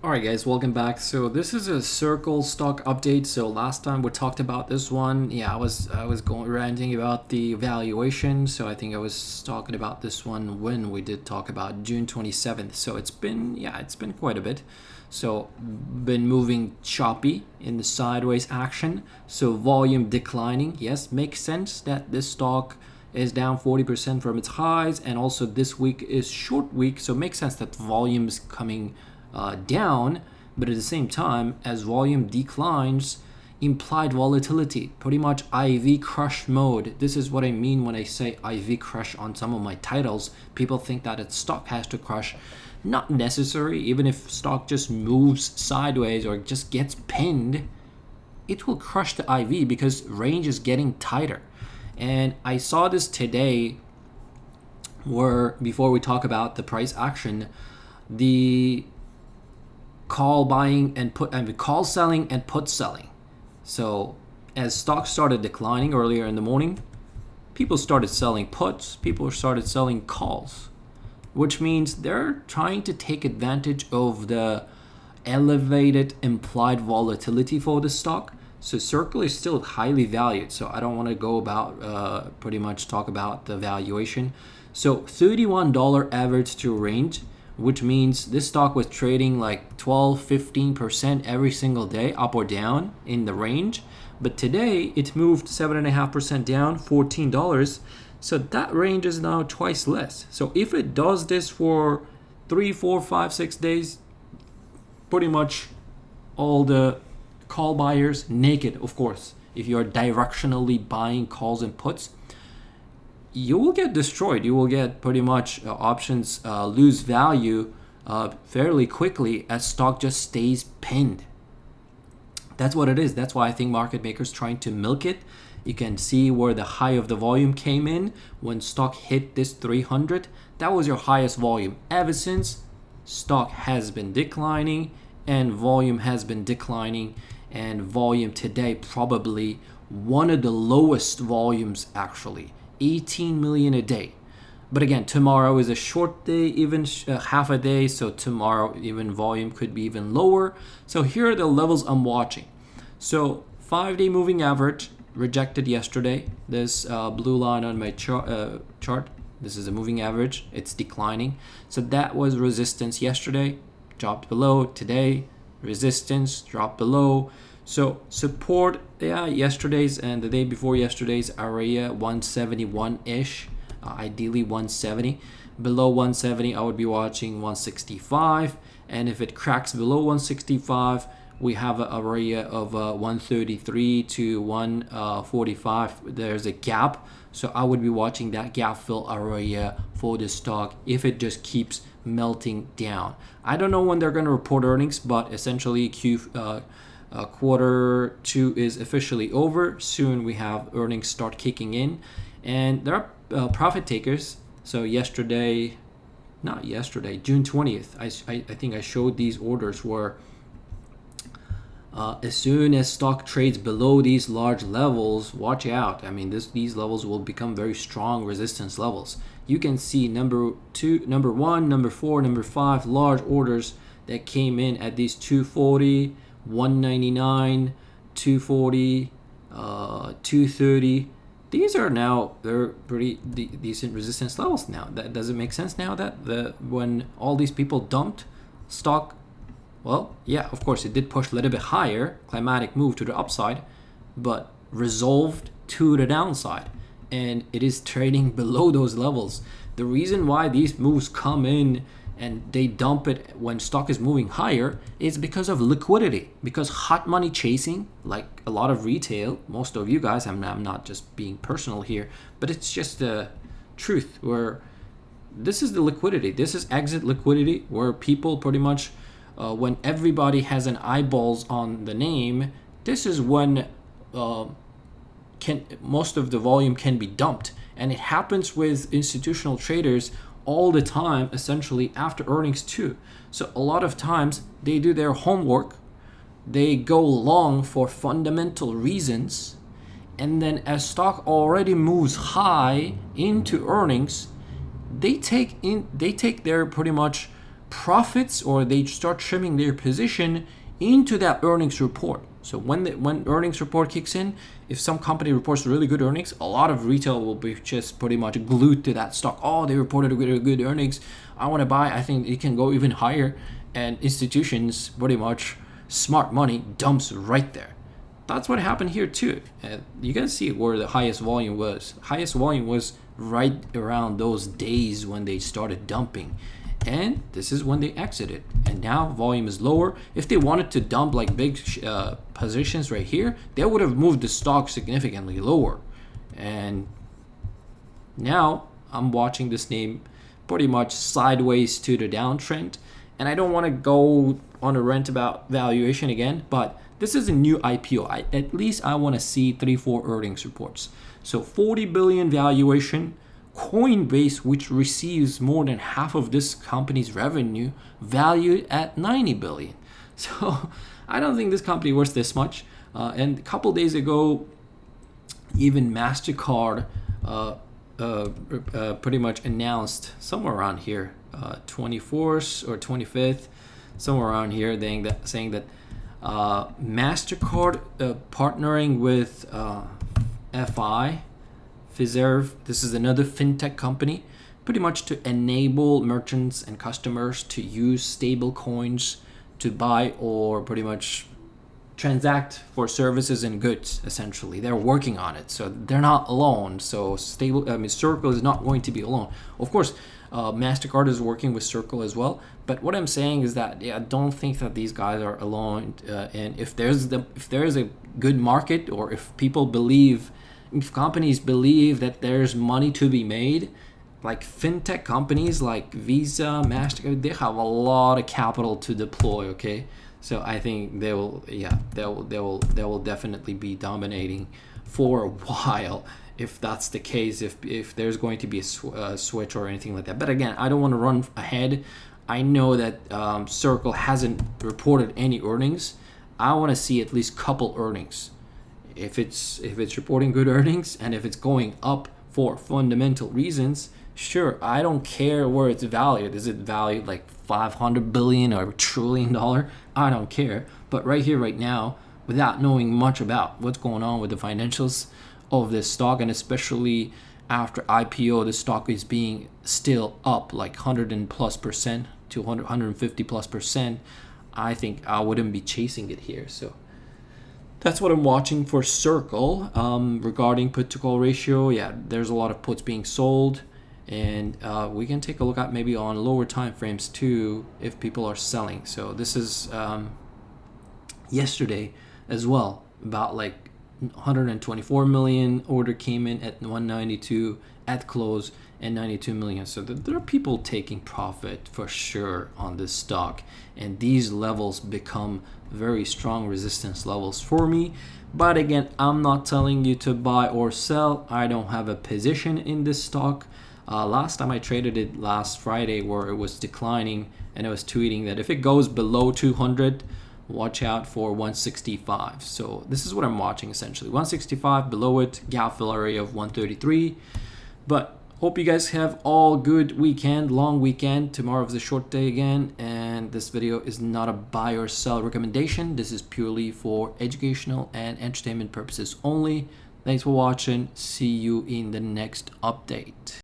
Alright guys, welcome back. So this is a Circle stock update. So last time we talked about this one. Yeah, I was going ranting about the valuation. So I think I was talking about this one when we did talk about June 27th. So it's been quite a bit. So been moving choppy in the sideways action. So volume declining. Yes, makes sense that this stock is down 40% from its highs, and also this week is short week, so it makes sense that volume is coming down. But at the same time, as volume declines, implied volatility, pretty much IV crush mode. This is what I mean when I say IV crush on some of my titles. People think that its stock has to crush. Not necessary. Even if stock just moves sideways or just gets pinned, it will crush the IV because range is getting tighter. And I saw this today where, before we talk about the price action, the call buying and call selling and put selling. So as stocks started declining earlier in the morning, people started selling puts, people started selling calls, which means they're trying to take advantage of the elevated implied volatility for the stock. So Circle is still highly valued. So I don't want to go about pretty much talk about the valuation. So $31 average to range, which means this stock was trading like 12-15% every single day, up or down in the range. But today it moved 7.5% down, $14. So that range is now twice less. So if it does this for 3, 4, 5, 6 days, pretty much all the call buyers naked, of course. If you're directionally buying calls and puts, you will get destroyed. You will get pretty much options lose value fairly quickly as stock just stays pinned. That's what it is. That's why I think market makers trying to milk it. You can see where the high of the volume came in when stock hit this 300. That was your highest volume. Ever since, stock has been declining and volume has been declining, and volume today probably one of the lowest volumes, actually 18 million a day. But again, tomorrow is a short day, even half a day, so tomorrow even volume could be even lower. So here are the levels I'm watching. So 5-day moving average rejected yesterday. This blue line on my chart, this is a moving average. It's declining. So that was resistance yesterday, dropped below. Today, resistance, dropped below. So support, yesterday's and the day before yesterday's area 171-ish, ideally 170. Below 170, I would be watching 165. And if it cracks below 165, we have an area of 133 to 145. There's a gap. So I would be watching that gap fill area for the stock if it just keeps melting down. I don't know when they're going to report earnings, but essentially quarter 2 is officially over. Soon we have earnings start kicking in, and there are profit takers. So June 20th, I think I showed these orders where as soon as stock trades below these large levels, watch out. I mean, these levels will become very strong resistance levels. You can see number 1, number 4, number 5 large orders that came in at these 240, 199, 240, 230. These are now, they're pretty decent resistance levels now. Does it make sense now that when all these people dumped stock? Well, yeah, of course, it did push a little bit higher, climatic move to the upside, but resolved to the downside. And it is trading below those levels. The reason why these moves come in and they dump it when stock is moving higher is because of liquidity, because hot money chasing, like a lot of retail, most of you guys, I'm not just being personal here, but it's just the truth, where this is the liquidity. This is exit liquidity, where people pretty much, when everybody has an eyeballs on the name, this is when most of the volume can be dumped. And it happens with institutional traders all the time, essentially after earnings too. So a lot of times they do their homework, they go long for fundamental reasons, and then as stock already moves high into earnings, they take their pretty much profits, or they start trimming their position into that earnings report. So when earnings report kicks in, if some company reports really good earnings, a lot of retail will be just pretty much glued to that stock. Oh, they reported good earnings, I want to buy. I think it can go even higher. And institutions, pretty much smart money, dumps right there. That's what happened here too. You can see where the highest volume was. Highest volume was right around those days when they started dumping. And this is when they exited, and now volume is lower. If they wanted to dump like big positions right here, they would have moved the stock significantly lower. And now I'm watching this name pretty much sideways to the downtrend, and I don't want to go on a rant about valuation again, but this is a new IPO. At least I want to see 3-4 earnings reports. So 40 billion valuation. Coinbase, which receives more than half of this company's revenue, valued at 90 billion. So I don't think this company worth this much. And a couple days ago, even MasterCard pretty much announced somewhere around here, 24th or 25th, somewhere around here, saying that MasterCard partnering with Fiserv, this is another fintech company, pretty much to enable merchants and customers to use stable coins to buy or pretty much transact for services and goods. Essentially, they're working on it, so they're not alone. So Circle is not going to be alone. Of course, MasterCard is working with Circle as well. But what I'm saying is that I don't think that these guys are alone. And if there's a good market, or if companies believe that there's money to be made, like fintech companies like Visa, MasterCard, they have a lot of capital to deploy. Okay, so I think they will definitely be dominating for a while if that's the case. If there's going to be a switch or anything like that. But again, I don't want to run ahead. I know that Circle hasn't reported any earnings. I want to see at least couple earnings. If it's reporting good earnings, and if it's going up for fundamental reasons, sure, I don't care where it's valued. Is it valued like 500 billion or $1 trillion? I don't care. But right here, right now, without knowing much about what's going on with the financials of this stock, and especially after IPO, the stock is being still up like 100+ % to 150+%. I think I wouldn't be chasing it here. So that's what I'm watching for Circle. Regarding put to call ratio, yeah, there's a lot of puts being sold, and we can take a look at maybe on lower time frames too if people are selling. So this is yesterday as well, about like 124 million order came in at 192 at close, and 92 million. So there are people taking profit for sure on this stock, and these levels become very strong resistance levels for me. But again, I'm not telling you to buy or sell. I don't have a position in this stock. Last time I traded it last Friday, where it was declining, and I was tweeting that if it goes below 200, watch out for 165. So this is what I'm watching essentially. 165, below it, gap fill area of 133. But hope you guys have all good weekend, long weekend. Tomorrow is a short day again, and this video is not a buy or sell recommendation. This is purely for educational and entertainment purposes only. Thanks for watching. See you in the next update.